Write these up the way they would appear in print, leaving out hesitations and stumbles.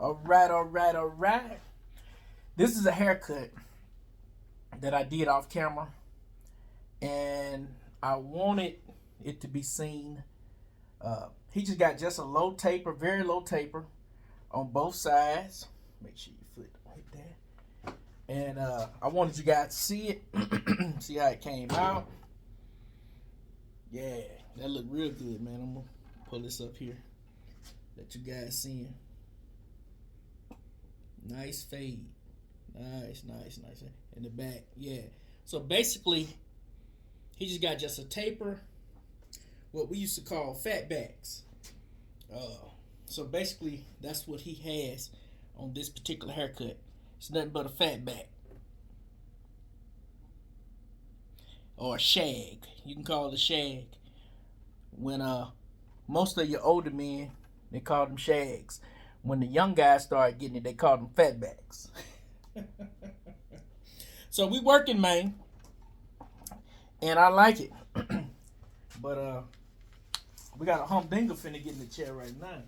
All right, all right, all right. This is a haircut that I did off camera, and I wanted it to be seen. He just got just a low taper, very low taper on both sides. Make sure your foot don't hit that. And I wanted you guys to see it, see how it came out. Yeah, that looked real good, man. I'm gonna pull this up here, let you guys see it. Nice fade. Nice. In the back, yeah. So basically, he just got just a taper, what we used to call fat backs. So basically, that's what he has on this particular haircut. It's nothing but a fat back. Or a shag. You can call it a shag. When most of your older men, they call them shags. When the young guys started getting it, they called them fatbacks. So we working, man, and I like it. But we got a humdinger finna get in the chair right now.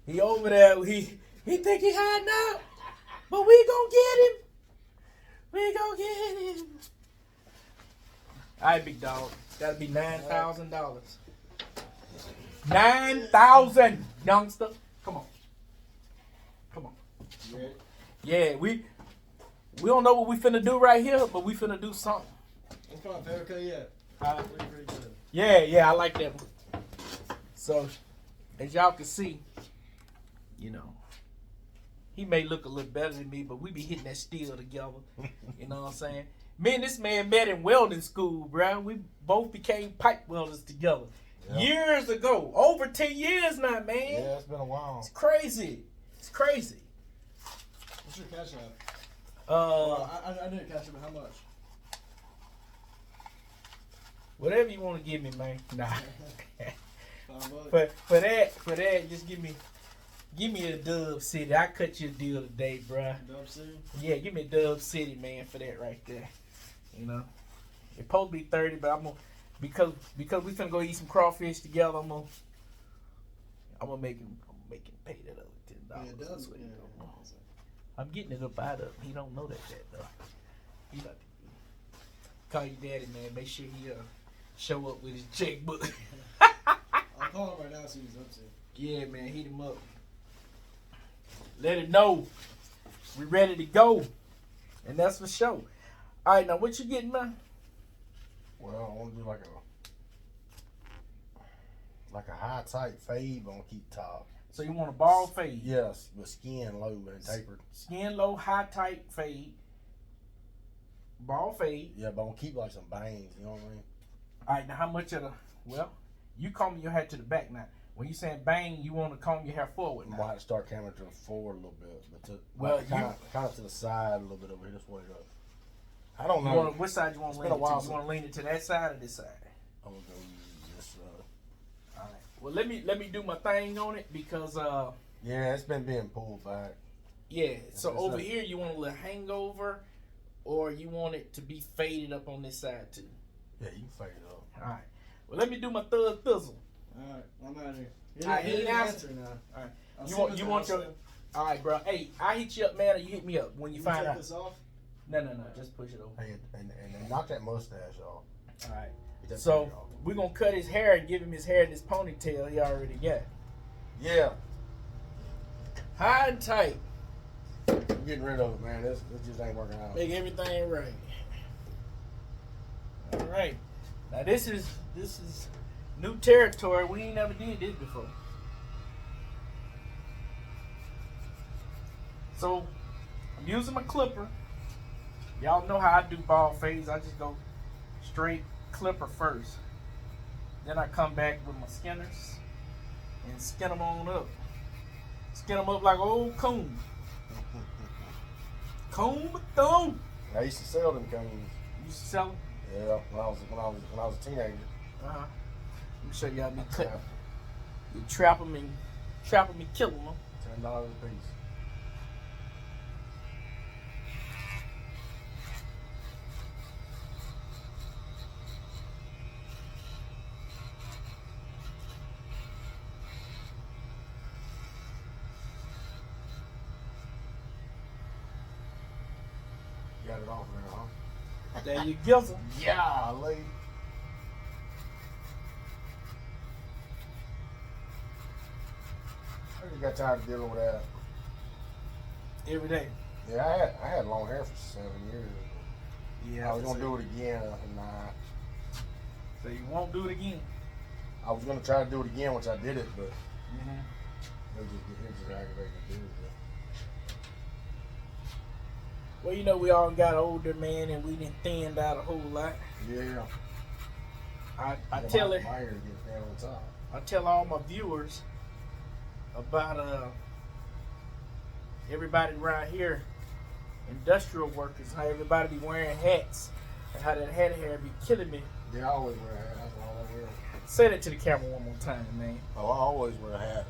He over there. He think he hiding out, but we gonna get him. We gonna get him. All right, big dog. That'll be $9,000. 9,000, youngster. Come on. Yeah, we don't know what we finna do right here, but we finna do something. What's my favorite cut yet? Pretty good. Yeah, I like that one. So, as y'all can see, he may look a little better than me, but we be hitting that steel together. You know what I'm saying? Me and this man met in welding school, bro. We both became pipe welders together. Yep. Years ago. Over 10 years now, man. Yeah, it's been a while. It's crazy. What's your cash out? I didn't cash it, but how much? Whatever you want to give me, man. Nah. $5. for that, just give me a Dub City. I cut you a deal today, bruh. Dub City? Yeah, give me a Dub City, man, for that right there. You know, it's supposed to be 30, but I'm gonna because we finna go eat some crawfish together. I'm gonna make him pay that other $10. Yeah, Dub's what I'm getting it up out of him. He don't know that though. He about to call your daddy, man. Make sure he show up with his checkbook. I'll call him right now. See what he's up to. Yeah, man, hit him up. Let him know we ready to go, and that's for sure. All right, now what you getting, man? Well, I want to do like a high tight fade, but I'm gonna keep top. So you want a ball fade? Yes, with skin low and tapered. Skin low, high tight fade. Ball fade. Yeah, but I'm gonna keep like some bangs. You know what I mean? All right, now how much of the? Well, you combing your hair to the back now. When you saying bang, you want to comb your hair forward now. I'm gonna have to start coming to the forward a little bit, but kind of to the side a little bit over here. This way up. I don't know. Which side you want to lean it to? You want to lean it to that side or this side? I'm gonna go this side. All right. Well, let me do my thing on it because yeah, it's been being pulled back. Yeah. So over here, you want a little hangover, or you want it to be faded up on this side too? Yeah, you can fade it up. All right. Well, let me do my thug thizzle. All right, I'm out of here. All right, he didn't answer now. All right. You want your? All right, bro. Hey, I hit you up, man, or you hit me up when you find out. This off? No. Just push it over. Hey, and knock that mustache off. All right. So we're gonna cut his hair and give him his hair in this ponytail he already got. Yeah. High and tight. I'm getting rid of it, man. This just ain't working out. Make everything right. All right. Now this is new territory. We ain't never did this before. So I'm using my clipper. Y'all know how I do ball fades. I just go straight clipper first. Then I come back with my skinners and skin them on up. Skin them up like an old coon. Comb thumb. I used to sell them cones. You used to sell them? Yeah, when I was a teenager. Let me show you how me cut. You trap them and kill them. $10 a piece. got it off now, huh? There you go. Yeah, lady. I just got tired of dealing with that. Every day. Yeah, I had long hair for 7 years. Yeah. I was gonna do it again, and So you won't do it again? I was gonna try to do it again, which I did it, but it just aggravating to do it. Well, you know, we all got older, man, and we done thinned out a whole lot. Yeah. I tell it. My hair gets down on top. I tell all my viewers about everybody around here, industrial workers, how everybody be wearing hats, and how that hat hair be killing me. Yeah, I always wear a hat. That's all I wear. Say that to the camera one more time, man. Oh, I always wear a hat.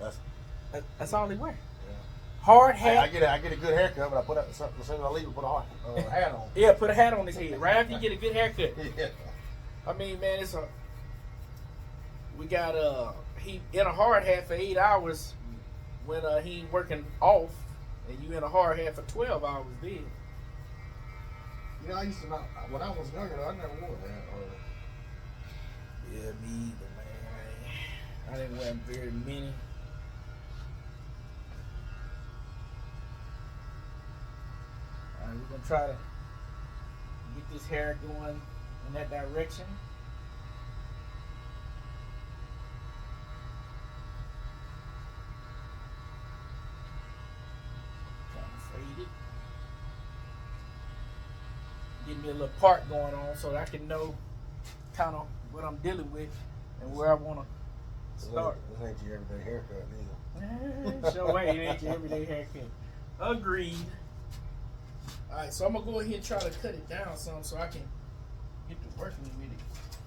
That's all they wear. Yeah. Hard hat. I get a good haircut, but I put as soon as I leave, I put a hat on. Yeah, put a hat on his head right after you get a good haircut. Yeah. I mean, man, we got he in a hard hat for 8 hours when he ain't working off, and you in a hard hat for 12 hours then. You know, I used to not, when I was younger, I never wore a hat. Yeah, me either, man. I didn't wear very many. Alright, we're gonna try to get this hair going in that direction. Get me a little part going on so that I can know kind of what I'm dealing with and where I want to start. This ain't your everyday haircut either. Sure way, it ain't your everyday haircut. Agreed. Alright, so I'm going to go ahead and try to cut it down some so I can get to working with it.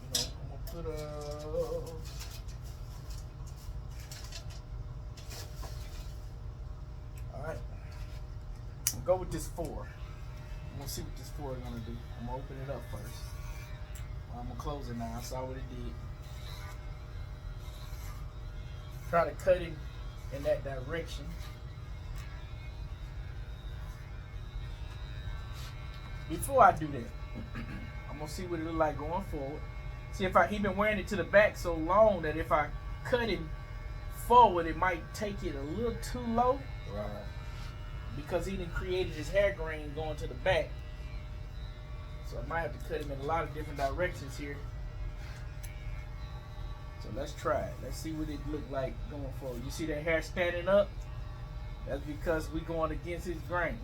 You know, I'm going to put Alright. Go with this 4. I'm gonna see what this 4 is gonna do. I'm gonna open it up first. I'm gonna close it now. I saw what it did. Try to cut it in that direction. Before I do that, I'm gonna see what it look like going forward. See if he been wearing it to the back so long that if I cut it forward, it might take it a little too low. Right. Because he done created his hair grain going to the back. So I might have to cut him in a lot of different directions here. So let's try it. Let's see what it look like going forward. You see that hair standing up? That's because we going against his grain.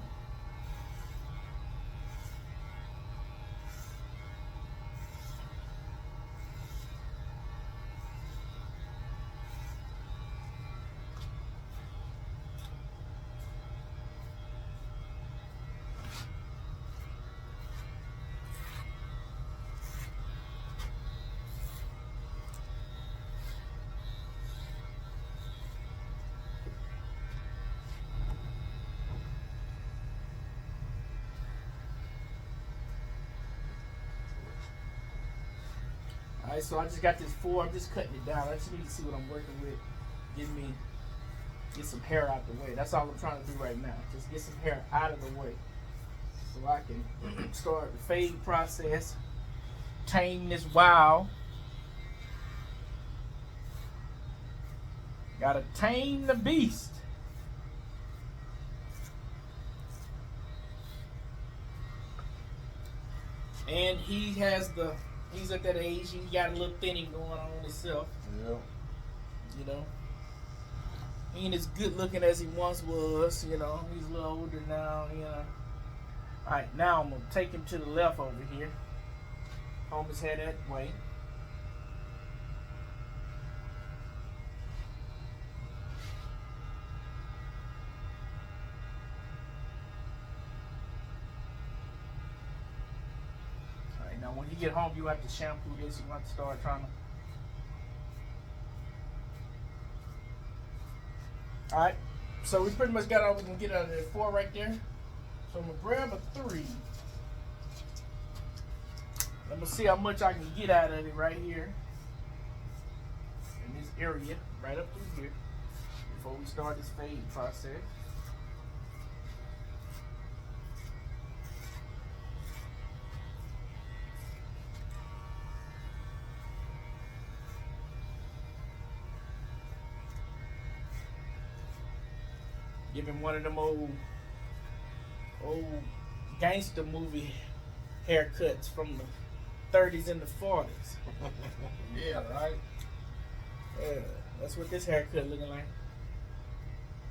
Alright, so I just got this 4. I'm just cutting it down. I just need to see what I'm working with. Get some hair out the way. That's all I'm trying to do right now. Just get some hair out of the way. So I can start the fade process. Tame this wild. Gotta tame the beast. And he's at that age, he got a little thinning going on himself. Yeah. You know. He ain't as good looking as he once was, you know. He's a little older now, you know. Alright, now I'm gonna take him to the left over here. Comb his head that way. Now, when you get home, you have to shampoo this. You have to start trying to. Alright, so we pretty much got all we can get out of that 4 right there. So I'm going to grab a 3. I'm going to see how much I can get out of it right here. In this area, right up through here. Before we start this fade process. Give him one of them old gangster movie haircuts from the 30s and the 40s. Yeah, right. Yeah, that's what this haircut looking like.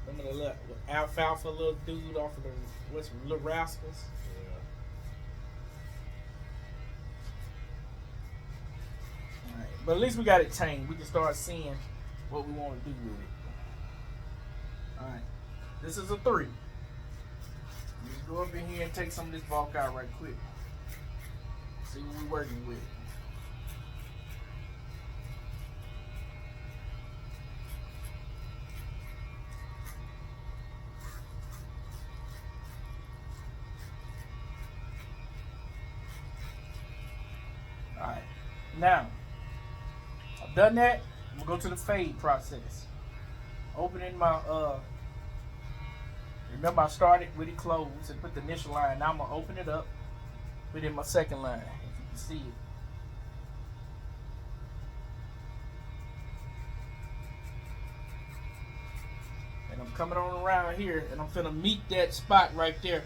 Some of the little alfalfa little dude off of the Little Rascals. Yeah. Alright, but at least we got it tamed. We can start seeing what we want to do with it. Alright, this is a 3. Just go up in here and take some of this bulk out right quick. See what we're working with. Alright, now I've done that. I'm gonna go to the fade process. Opening my remember I started with it closed and put the initial line. Now I'm gonna open it up, put in my second line, if you can see it. And I'm coming on around here and I'm finna meet that spot right there.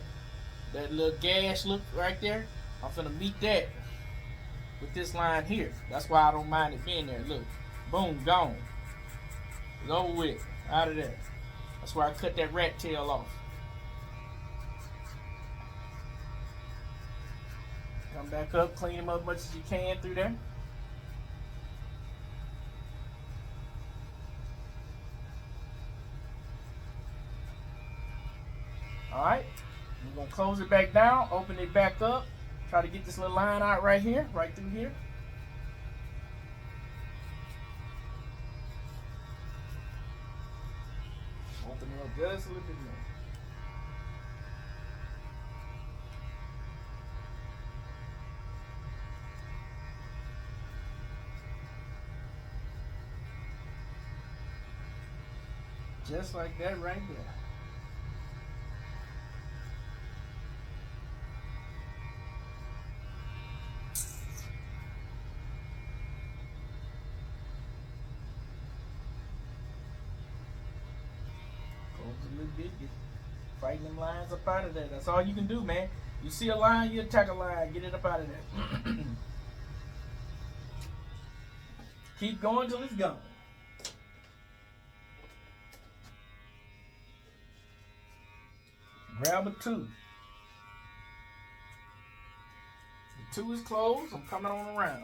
That little gash look right there. I'm finna meet that with this line here. That's why I don't mind it being there. Look, boom, gone. It's over with, out of there. That's why I cut that rat tail off. Come back up, clean them up as much as you can through there. Alright, we're going to close it back down, open it back up, try to get this little line out right here, right through here. Open it up just a little bit more. Just like that right there. A little bit, fighting them lines up out of there. That's all you can do, man. You see a line, you attack a line, get it up out of there. Keep going till it's gone. Grab a 2. The 2 is closed. I'm coming on around.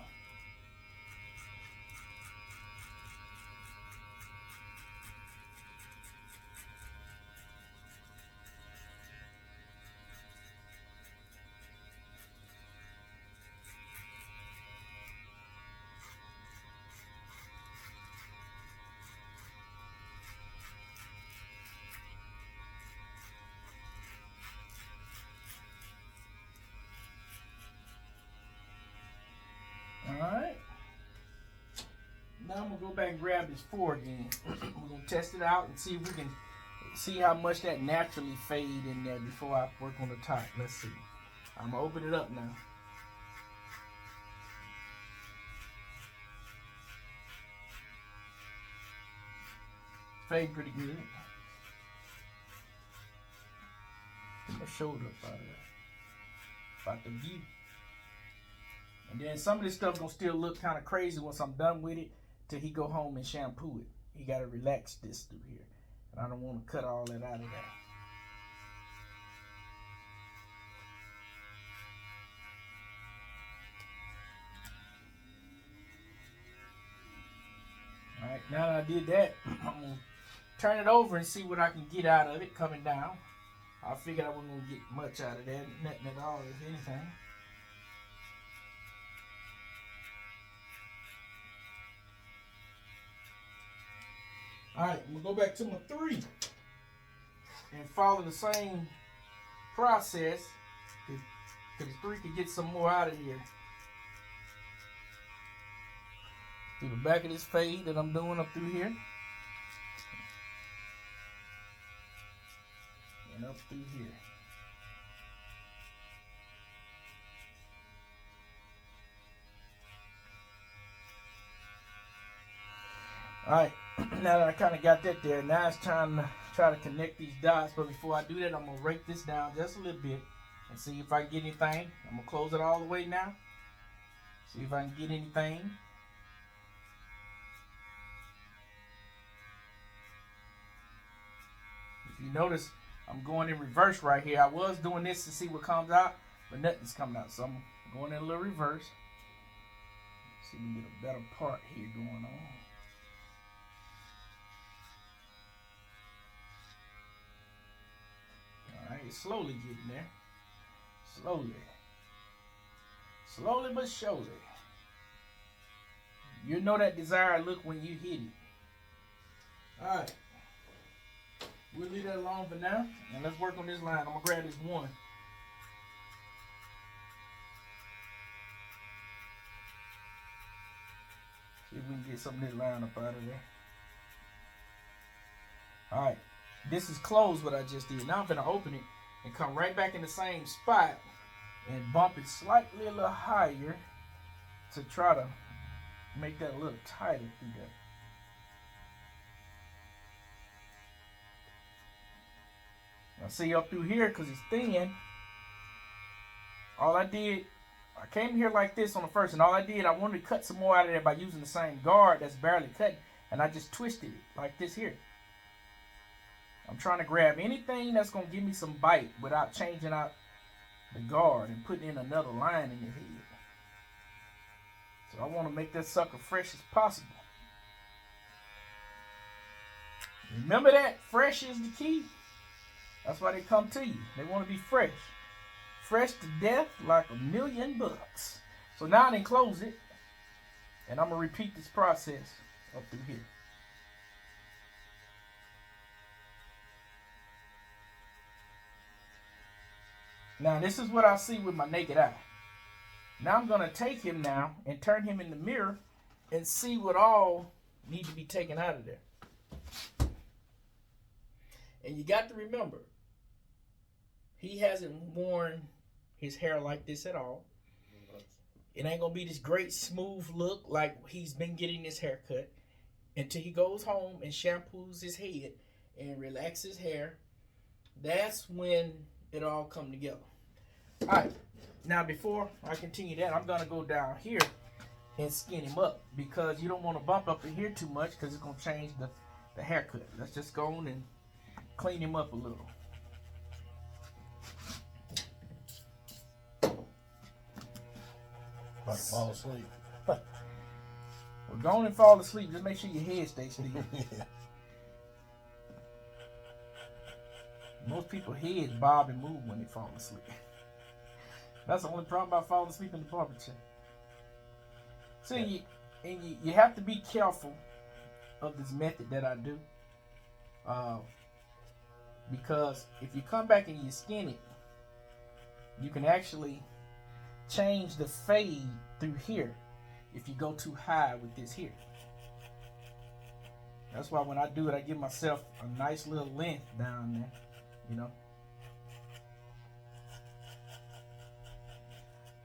Alright. Now I'm going to go back and grab this 4 again. We're going to test it out and see if we can see how much that naturally fade in there before I work on the top. Let's see. I'm going to open it up now. Fade pretty good. Put my shoulder up out of there. About the view. And then some of this stuff gonna still look kind of crazy once I'm done with it till he go home and shampoo it. He gotta relax this through here. And I don't want to cut all that out of there. Alright, now that I did that, I'm gonna turn it over and see what I can get out of it coming down. I figured I wasn't gonna get much out of that, nothing at all, if anything. Alright, I'm going to go back to my 3 and follow the same process because 3 can get some more out of here. Through the back of this fade that I'm doing up through here. And up through here. Alright, now that I kind of got that there, now it's time to try to connect these dots, but before I do that, I'm gonna rake this down just a little bit and see if I get anything. I'm gonna close it all the way now. See if I can get anything. If you notice, I'm going in reverse right here. I was doing this to see what comes out, but nothing's coming out. So I'm going in a little reverse. See if we can get a better part here going on. Alright, it's slowly getting there. Slowly. Slowly but surely. You know that desired look when you hit it. Alright. We'll leave that alone for now. And let's work on this line. I'm going to grab this one. See if we can get some of this line up out of there. Alright. This is closed what I just did. Now I'm going to open it and come right back in the same spot and bump it slightly a little higher to try to make that a little tighter through that. Now see up through here, because it's thin, all I did, I came here like this on the first, and all I did, I wanted to cut some more out of there by using the same guard that's barely cut, and I just twisted it like this here. I'm trying to grab anything that's going to give me some bite without changing out the guard and putting in another line in the head. So I want to make that sucker fresh as possible. Remember that? Fresh is the key. That's why they come to you. They want to be fresh. Fresh to death like $1,000,000. So now I done close it. And I'm going to repeat this process up through here. Now this is what I see with my naked eye. Now I'm going to take him now and turn him in the mirror and see what all need to be taken out of there. And you got to remember, he hasn't worn his hair like this at all. It ain't going to be this great smooth look like he's been getting his hair cut until he goes home and shampoos his head and relaxes his hair. That's when it all come together. All right, now before I continue that, I'm going to go down here and skin him up because you don't want to bump up in here too much because it's going to change the haircut. Let's just go on and clean him up a little. About to fall asleep. Well, go on and fall asleep. Just make sure your head stays still. Yeah. Most people's heads bob and move when they fall asleep. That's the only problem about falling asleep in the barber chair. See, you have to be careful of this method that I do. Because if you come back and you skin it, you can actually change the fade through here if you go too high with this here. That's why when I do it, I give myself a nice little length down there, you know.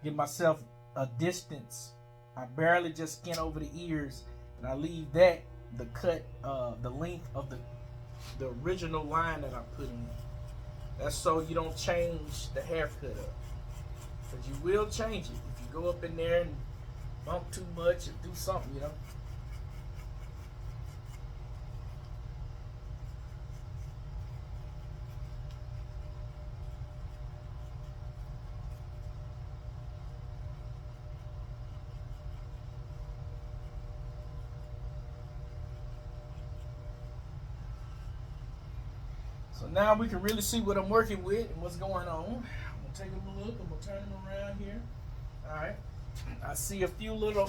Give myself a distance. I barely just skin over the ears, and I leave that the cut, the length of the original line that I put in. That's so you don't change the haircut up. But you will change it if you go up in there and bump too much and do something, you know. So now we can really see what I'm working with and what's going on. I'm going to take a look. I'm going to turn him around here. All right. I see a few little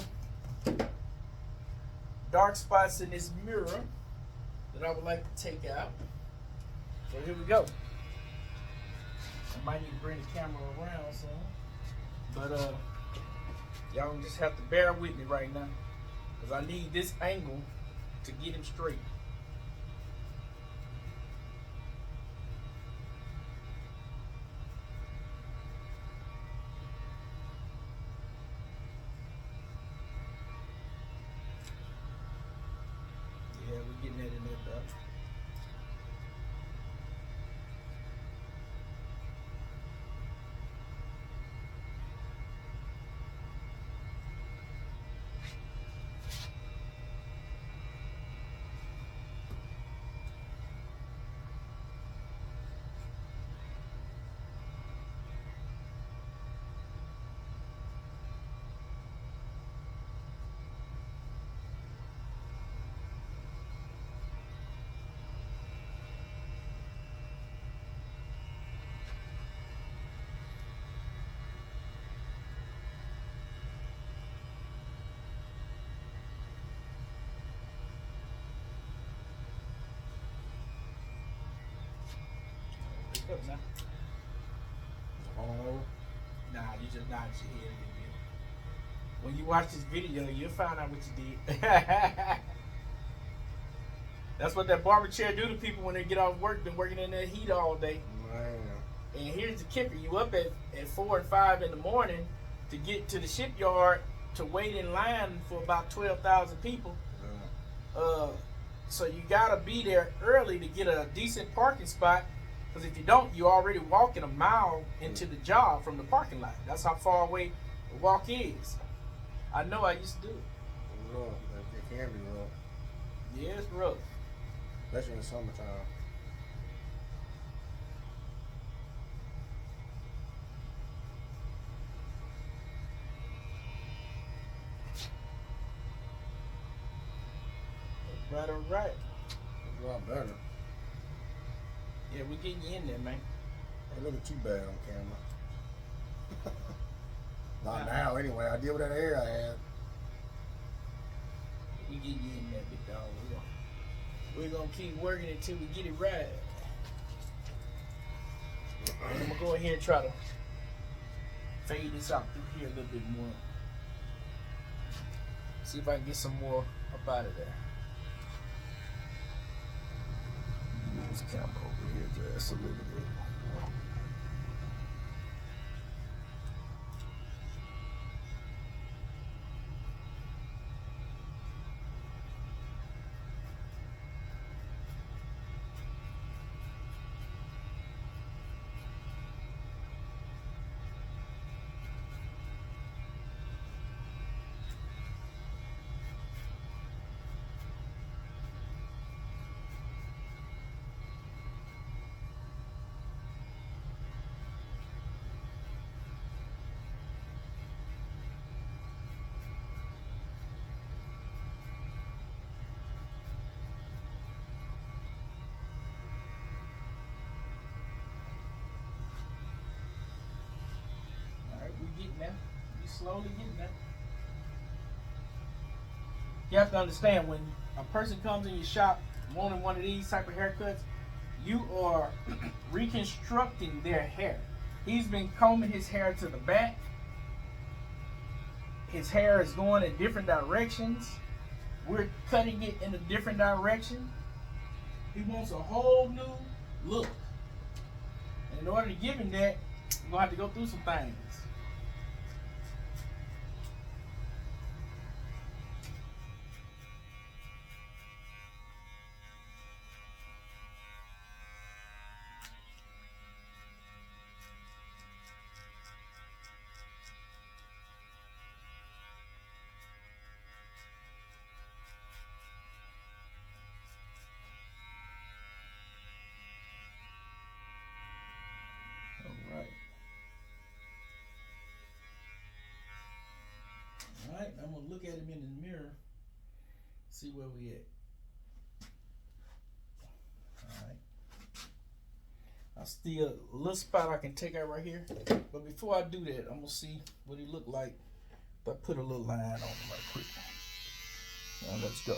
dark spots in this mirror that I would like to take out. So here we go. I might need to bring the camera around soon. But y'all just have to bear with me right now because I need this angle to get him straight. now. Oh. Nah, you just nod your head a little bit. When you watch this video, you'll find out what you did. That's what that barber chair do to people when they get off work, been working in that heat all day. Man. And here's the kicker. You up at 4 and 5 in the morning to get to the shipyard to wait in line for about 12,000 people. Yeah. So you gotta be there early to get a decent parking spot. Because if you don't, you're already walking a mile into the job from the parking lot. That's how far away the walk is. I know I used to do it. It's rough. It can be rough. Yeah, it's rough. Especially in the summertime. Right, all right. It's a lot better. Yeah, we're getting you in there, man. Ain't looking too bad on camera. Not now, anyway. I deal with that hair I had. We get you in there, big dog. We're gonna keep working until we get it right. And I'm gonna go ahead and try to fade this out through here a little bit more. See if I can get some more up out of there. Move this camera over here just a little bit. Getting there. You slowly getting there. You have to understand, when a person comes in your shop wanting one of these type of haircuts, you are reconstructing their hair. He's been combing his hair to the back. His hair is going in different directions. We're cutting it in a different direction. He wants a whole new look. And in order to give him that, we're going to have to go through some things. Alright, I'm going to look at him in the mirror, see where we at. Alright. I still a little spot I can take out right here. But before I do that, I'm going to see what he look like if I put a little line on him right quick. Now let's go.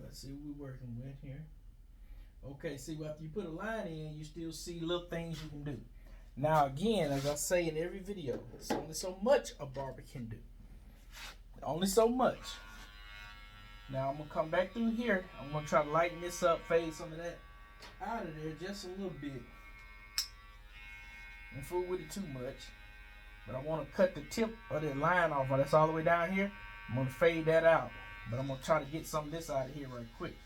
Let's see what we're working with here. Okay, see, after you put a line in, you still see little things you can do. Now, again, as I say in every video, there's only so much a barber can do. Only so much. Now, I'm going to come back through here. I'm going to try to lighten this up, fade some of that out of there just a little bit. Don't fool with it too much. But I want to cut the tip of the line off. That's all the way down here. I'm going to fade that out. But I'm going to try to get some of this out of here right quick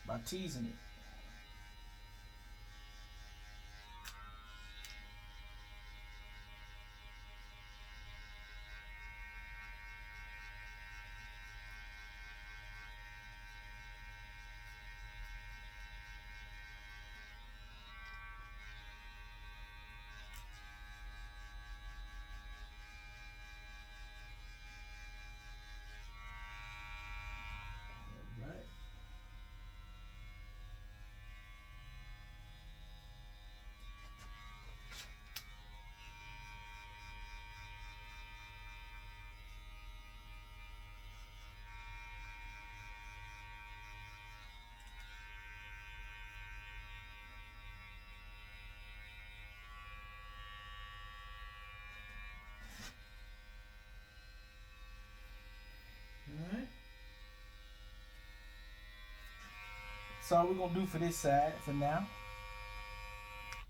by teasing it. That's all we're gonna do for this side for now.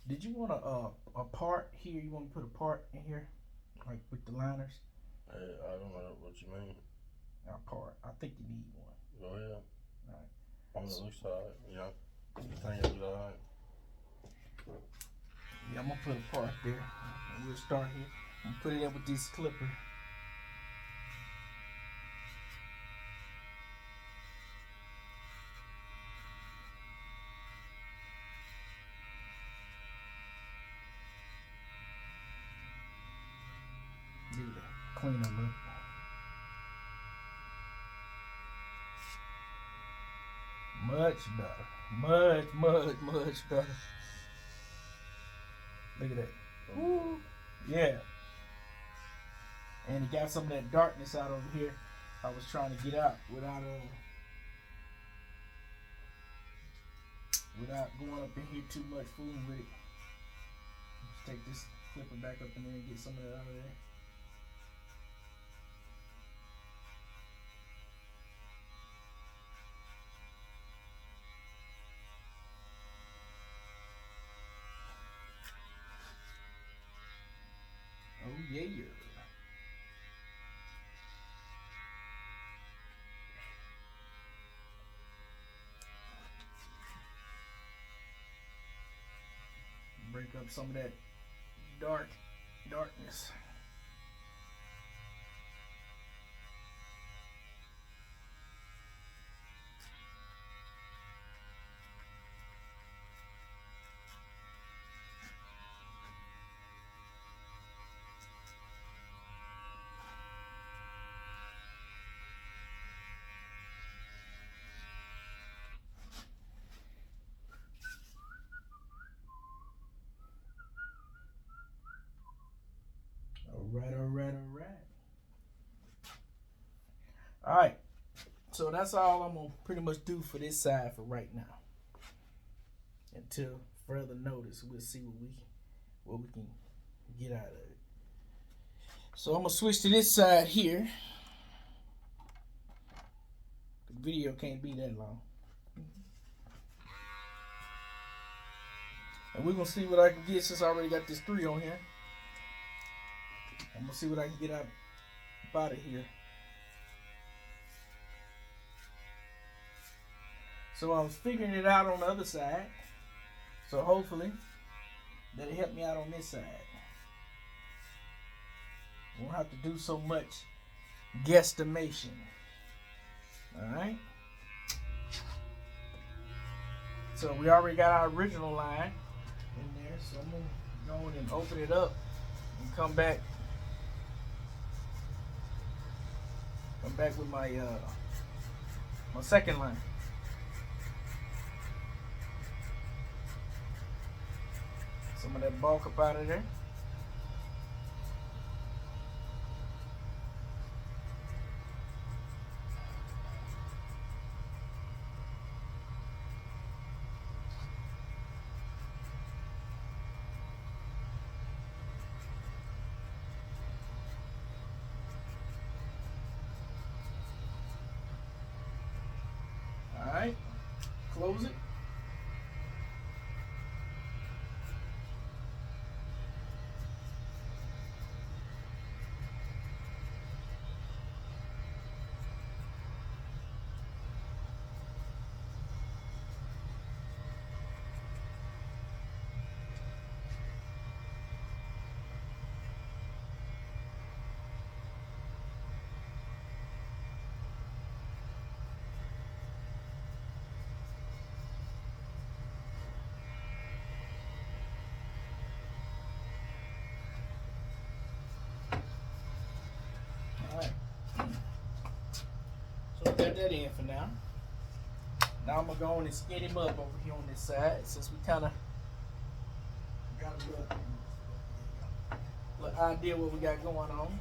Did you want a part here? You want to put a part in here, like with the liners? I don't know what you mean. A part. I think you need one. Go ahead. All right. On the loose side, you know. You think it'll be all right? Yeah, I'm gonna put a part there. And we'll start here. I'm gonna put it in with this clipper. Give it a cleaner look. Much better. Much better. Look at that. Woo. Yeah. And it got some of that darkness out over here. I was trying to get out without going up in here too much, fooling with it. Just take this clipper back up in there and get some of that out of there. Oh yeah. Break up some of that darkness. All right. So that's all I'm gonna pretty much do for this side for right now. Until further notice, we'll see what we can get out of it. So I'm gonna switch to this side here. The video can't be that long. And we're gonna see what I can get since I already got this 3 on here. I'm gonna see what I can get out of here. So I was figuring it out on the other side. So hopefully that'll help me out on this side. Won't have to do so much guesstimation. Alright. So we already got our original line in there. So I'm gonna go in and open it up and come back with my my second line. Some of that bulk up out of there. All right, close it. So I got that in for now. Now I'm gonna go on and skin him up over here on this side since we kind of got a little idea what we got going on.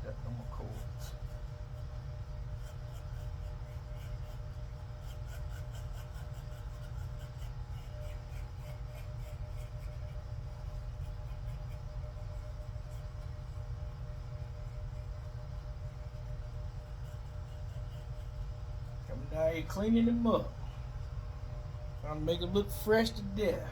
got no more cords. Coming down here cleaning them up. Trying to make them look fresh to death.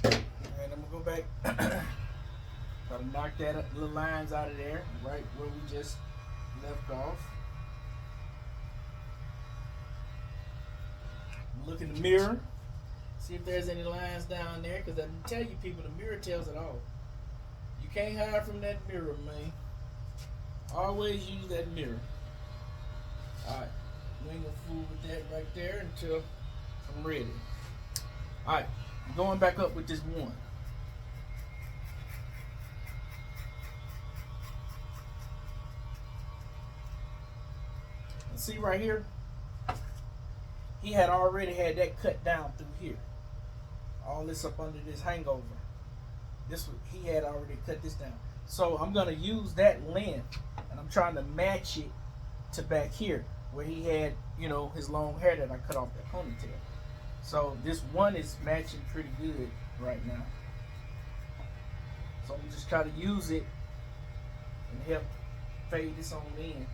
Alright, I'm gonna go back. Try to knock that little lines out of there, right where we just left off. Look in the mirror. See if there's any lines down there, because I tell you people, the mirror tells it all. You can't hide from that mirror, man. Always use that mirror. Alright, we ain't gonna fool with that right there until I'm ready. Alright, I'm going back up with this one. And see right here, he had already had that cut down through here. All this up under this hangover. He had already cut this down. So I'm gonna use that length, and I'm trying to match it to back here where he had, you know, his long hair that I cut off that ponytail. So this one is matching pretty good right now. So I'm just trying to use it and help fade this on in.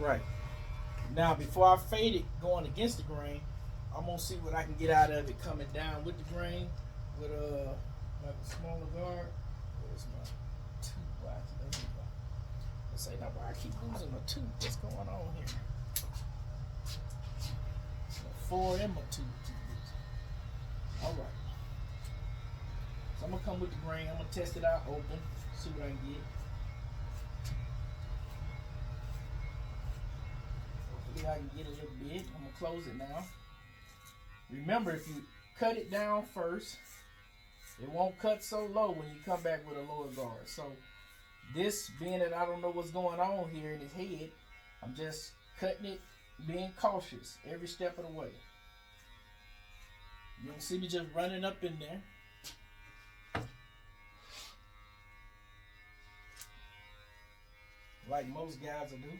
Alright. Now before I fade it going against the grain, I'm gonna see what I can get out of it coming down with the grain with like a smaller guard. Where's my tooth? There we go. Let's say now why I keep losing my tooth. What's going on here? My 4 and my 2 teeth. Alright. So I'm gonna come with the grain, I'm gonna test it out open, see what I can get. I can get a little bit. I'm gonna close it now. Remember, if you cut it down first, it won't cut so low when you come back with a lower guard. So this, being that I don't know what's going on here in his head, I'm just cutting it, being cautious every step of the way. You don't see me just running up in there like most guys will do.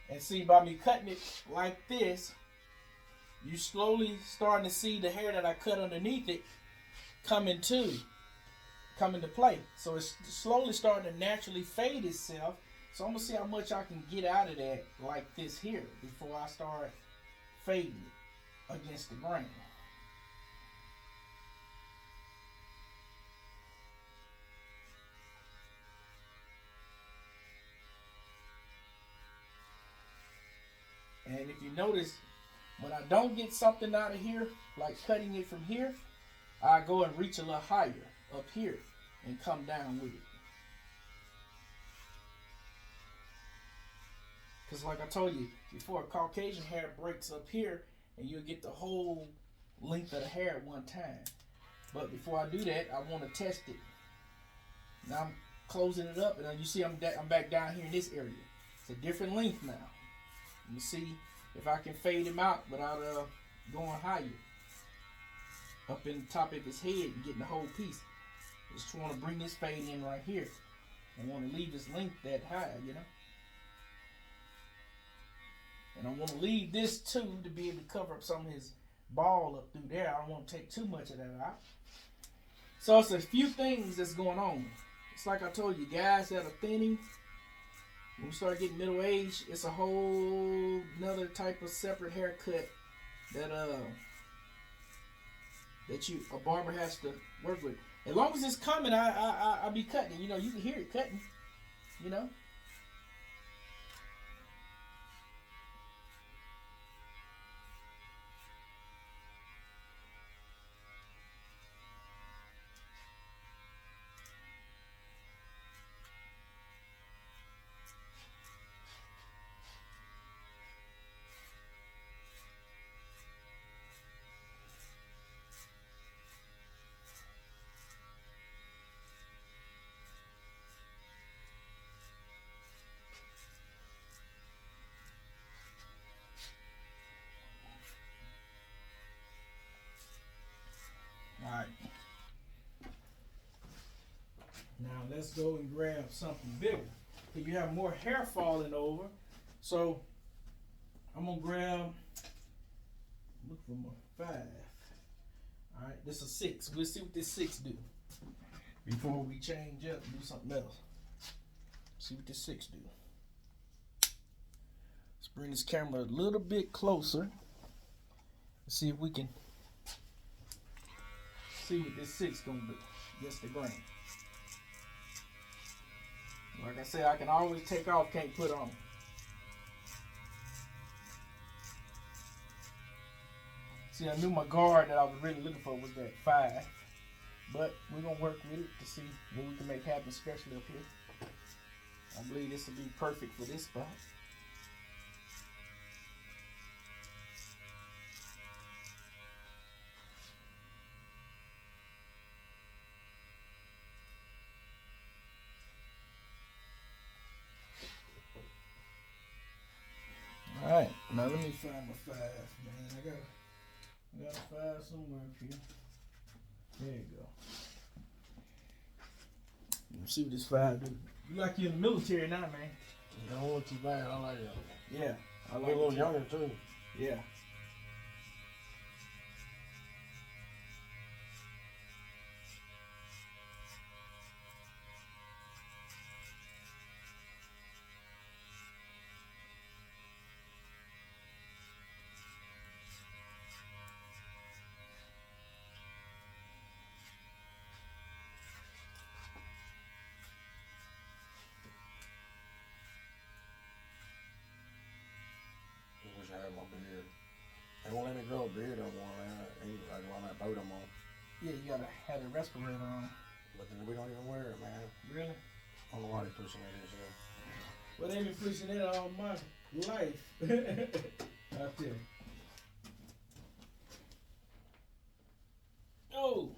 And see, by me cutting it like this, you slowly starting to see the hair that I cut underneath it come into play. So it's slowly starting to naturally fade itself. So I'm going to see how much I can get out of that like this here before I start fading it against the grain. And if you notice, when I don't get something out of here, like cutting it from here, I go and reach a little higher up here and come down with it. Because like I told you before, Caucasian hair breaks up here and you'll get the whole length of the hair at one time. But before I do that, I want to test it. Now I'm closing it up, and you see I'm back down here in this area. It's a different length now. Let me see if I can fade him out without going higher. Up in the top of his head and getting the whole piece. Just want to bring this fade in right here. I want to leave his length that high, you know. And I want to leave this too to be able to cover up some of his ball up through there. I don't want to take too much of that out. So it's a few things that's going on. It's like I told you, guys that are thinning, when we start getting middle age, it's a whole another type of separate haircut that a barber has to work with. As long as it's coming, I'll be cutting it. You know, you can hear it cutting. You know. All right. Now let's go and grab something bigger. So you have more hair falling over. So I'm gonna grab, look for my 5. All right, this is a 6. We'll see what this 6 do before we change up and do something else. See what this 6 do. Let's bring this camera a little bit closer. Let's see if we can see what this 6 gonna do against the grain. Like I said, I can always take off, can't put on. See, I knew my guard that I was really looking for was that 5. But we're going to work with it to see what we can make happen, especially up here. I believe this will be perfect for this spot. All right, now let me find my 5, man. I got a 5 somewhere up here. There you go. Let's see what this 5 do. You like you in the military now, man. I don't want too bad. I like it. Yeah, I like a little younger too. Yeah. I had my beard. They won't let me grow a beard no more, man. Like on that boat I'm on. Yeah, you gotta have a respirator on. But then we don't even wear it, man. Really? I don't know why they pushing it this year. Well, they've been pushing it all my life. Out there. Oh.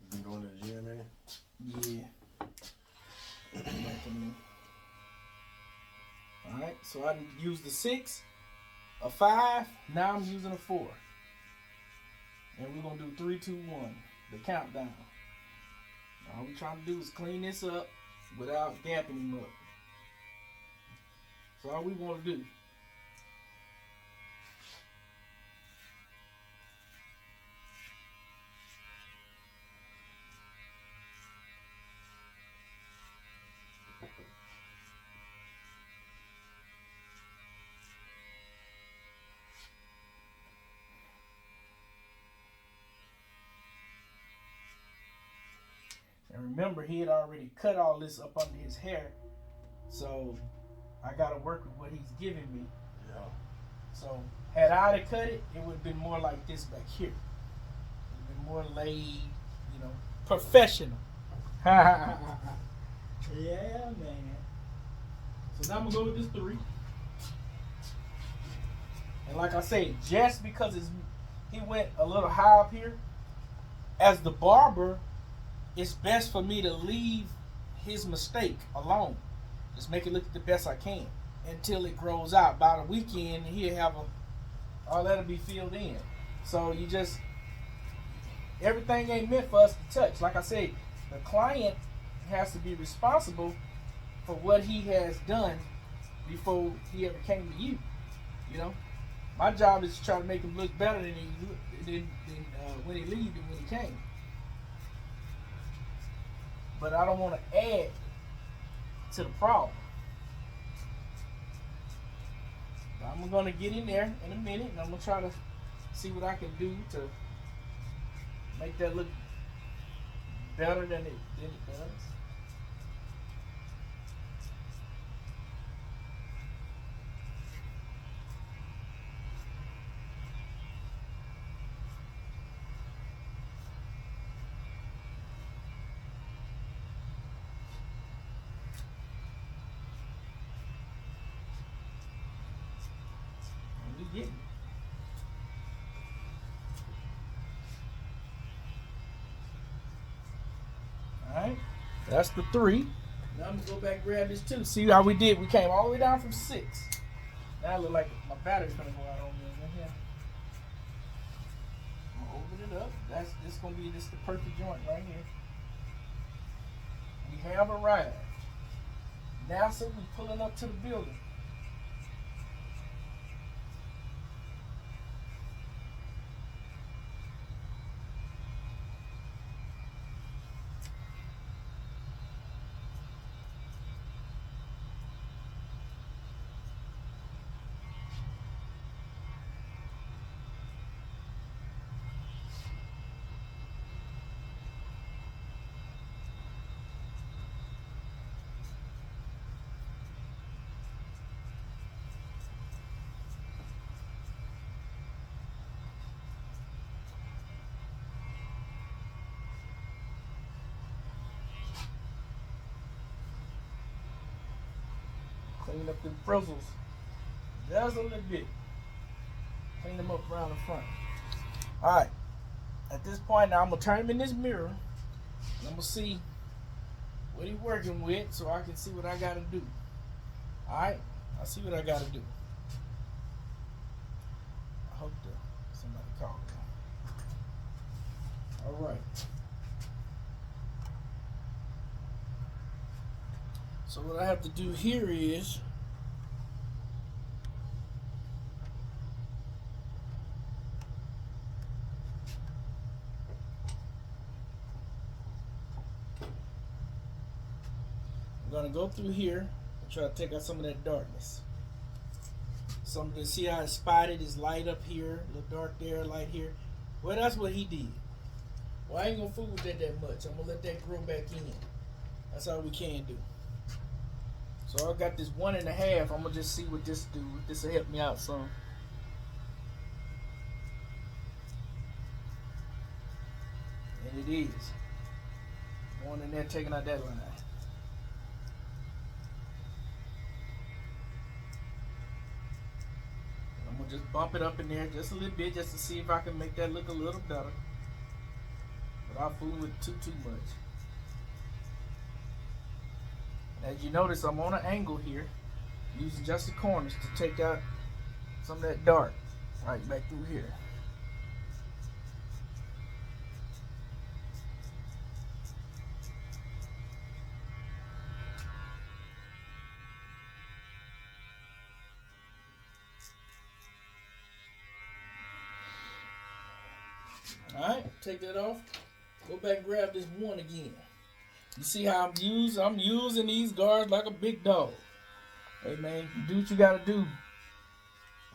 You been going to the gym, man? Yeah. Alright, so I used the 6, a 5, now I'm using a 4. And we're going to do 3, 2, 1, the countdown. All we're trying to do is clean this up without damping him up. That's all we want to do. And remember, he had already cut all this up under his hair. So I got to work with what he's giving me. Yeah. So had I to cut it, it would have been more like this back here. It would have been more laid, you know, professional. Yeah, man. So now I'm going to go with this 3. And like I say, just because he went a little high up here, as the barber, it's best for me to leave his mistake alone. Just make it look the best I can until it grows out. By the weekend, he'll have all that'll be filled in. So you just, everything ain't meant for us to touch. Like I said, the client has to be responsible for what he has done before he ever came to you. You know, my job is to try to make him look better than when he leaves than when he came. But I don't want to add to the problem. But I'm going to get in there in a minute, and I'm going to try to see what I can do to Make that look better than it does. And we getting it. Alright, that's the 3. Now I'm gonna go back and grab this 2. See how we did? We came all the way down from 6. Now it look like my battery's gonna go out on me over here. I'm gonna open it up. This gonna be the perfect joint right here. We have arrived. Now so we pulling up to the building. Clean up the frizzles just a little bit. Clean them up around the front. Alright. At this point now I'm gonna turn him in this mirror and I'm gonna see what he's working with so I can see what I gotta do. Alright? I see what I gotta do. I hope somebody called me. Alright. So what I have to do here is I'm gonna go through here and try to take out some of that darkness. Some of the, see how it's spotted, is light up here, a little dark there, light here. Well, that's what he did. Well, I ain't gonna fool with that much. I'm gonna let that grow back in. That's all we can do. So I got this 1.5. I'm gonna just see what this do. This will help me out some. And it is. Going in there, taking out that line. I'm gonna just bump it up in there just a little bit, just to see if I can make that look a little better. Without fooling with too much. As you notice, I'm on an angle here, using just the corners to take out some of that dark right back through here. Alright, take that off. Go back and grab this 1 again. You see how I'm using these guards like a big dog. Hey man, do what you gotta do.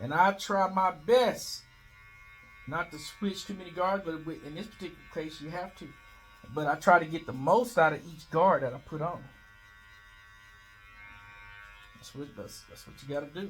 And I try my best not to switch too many guards, but in this particular case you have to. But I try to get the most out of each guard that I put on. That's what you gotta do.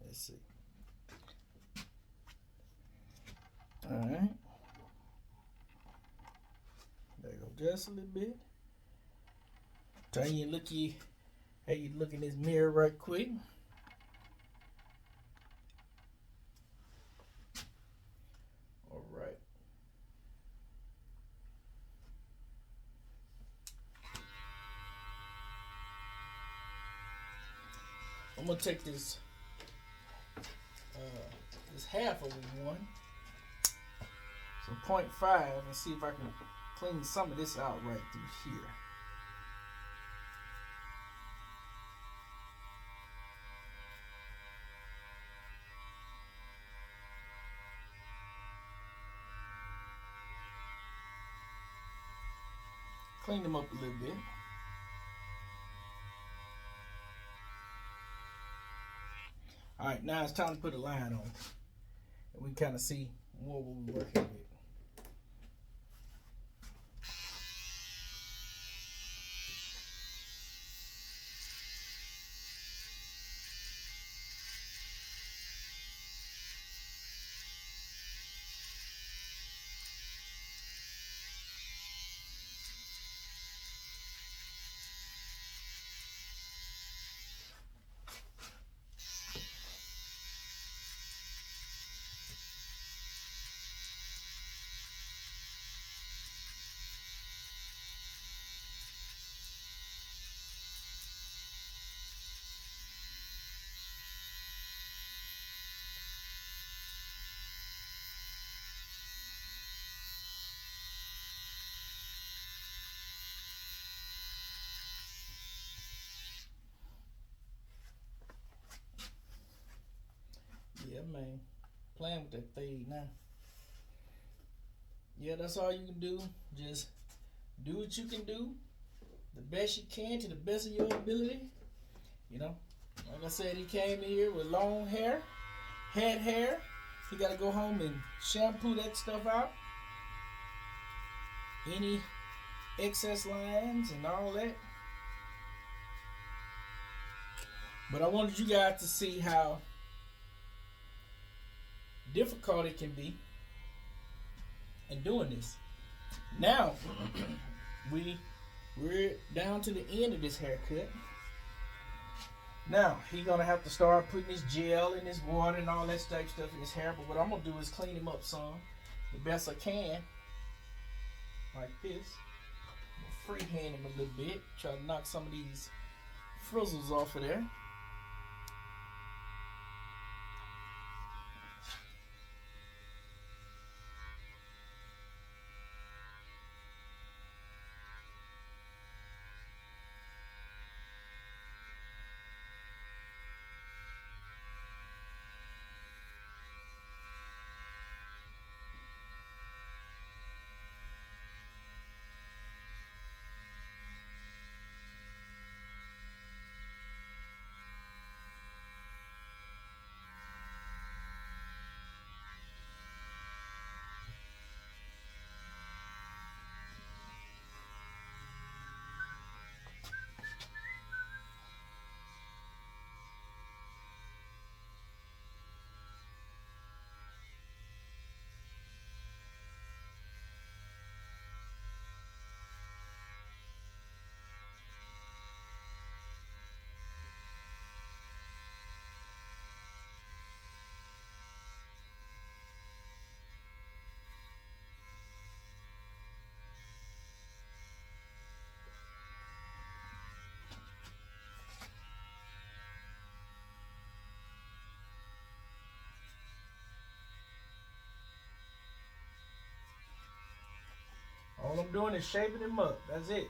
Let's see. Alright. There you go, just a little bit. Turn your looky, hey, you look in this mirror right quick. Alright. I'm gonna take this half of one So 0.5, and see if I can clean some of this out right through here. Clean them up a little bit. All right, now it's time to put a line on it. And we kind of see what we're working with. Yeah, man. Playing with that fade now. Yeah, that's all you can do. Just do what you can do, the best you can to the best of your ability. You know, like I said, he came in here with long hair, had hair. He got to go home and shampoo that stuff out. Any excess lines and all that. But I wanted you guys to see how difficult it can be in doing this. Now, we're down to the end of this haircut. Now, he's going to have to start putting his gel and his water and all that type stuff in his hair. But what I'm going to do is clean him up some, the best I can, like this. I'm going to freehand him a little bit, try to knock some of these frizzles off of there. All I'm doing is shaping him up. That's it.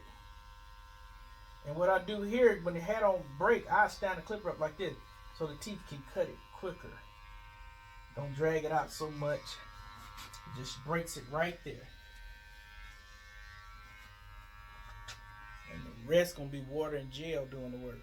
And what I do here, when the head don't break, I stand the clipper up like this so the teeth can cut it quicker. Don't drag it out so much. It just breaks it right there. And the rest gonna be water and gel doing the work.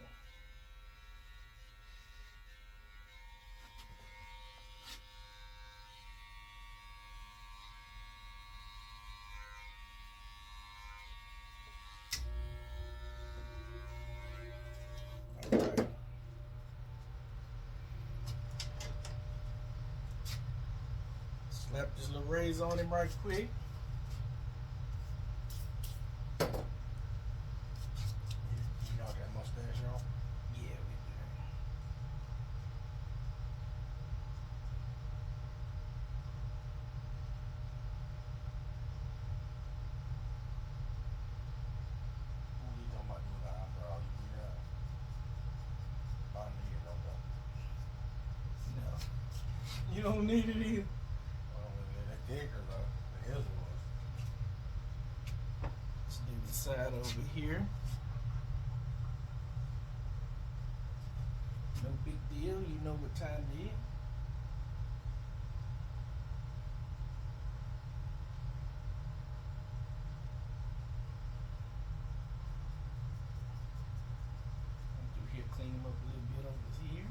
Slap this little raise on him right quick. You knock that mustache off? Yeah, we do. What are you talking about doing the eyebrow? You do that? I need it, okay. No. You don't need it either. Well, they're thicker though. They His was. Let's do the side over here. No big deal. You know what time it is. Come through here, clean them up a little bit over here.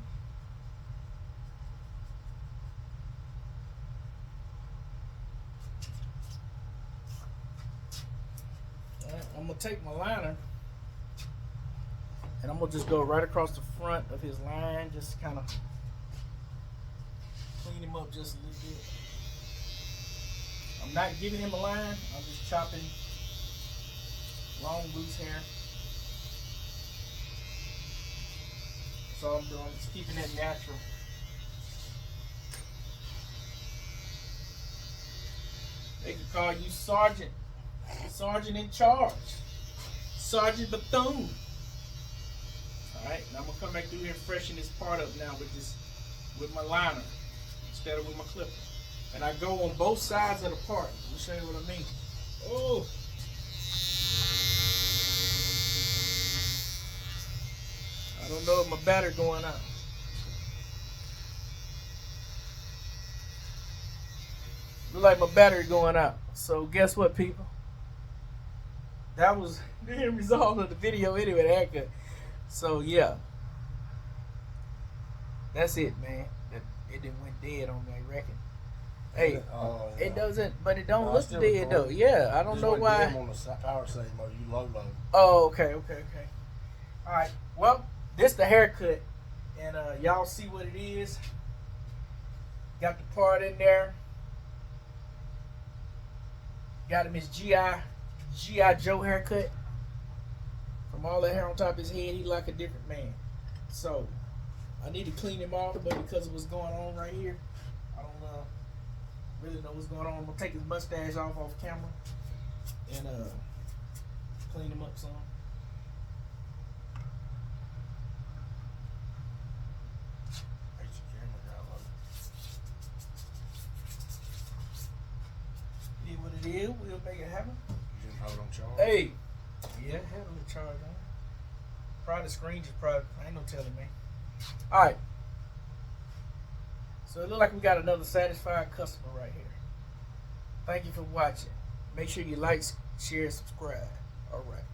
Alright, I'm gonna take my liner and I'm gonna just go right across the front of his line, just kind of clean him up just a little bit. I'm not giving him a line, I'm just chopping long loose hair. That's all I'm doing, just keeping it natural. They could call you Sergeant. Sergeant in charge. Sergeant Bethune. Alright, now I'm gonna come back through here and freshen this part up now with my liner instead of with my clipper. And I go on both sides of the part. Let me show you what I mean. Oh. I don't know if my battery going out. Look like my battery going out. So guess what, people? That was the end result of the video anyway, the haircut. So yeah. That's it, man. It didn't went dead on me, I reckon. Hey, yeah. It doesn't, but it don't look dead though. Yeah, I don't know why. On the power save mode, you low. Oh, okay. All right. Well, this the haircut, and y'all see what it is. Got the part in there. Got him his G.I. Joe haircut. From all that hair on top of his head, he like a different man. So I need to clean him off, but because of what's going on right here, I don't really know what's going on. I'm gonna take his mustache off camera and clean him up some. It is what it is. We'll make it happen. You didn't have it on charge? Hey, yeah, I had a charge on. Probably the screen just I ain't no telling, man. All right. So it looks like we got another satisfied customer right here. Thank you for watching. Make sure you like, share, subscribe. All right.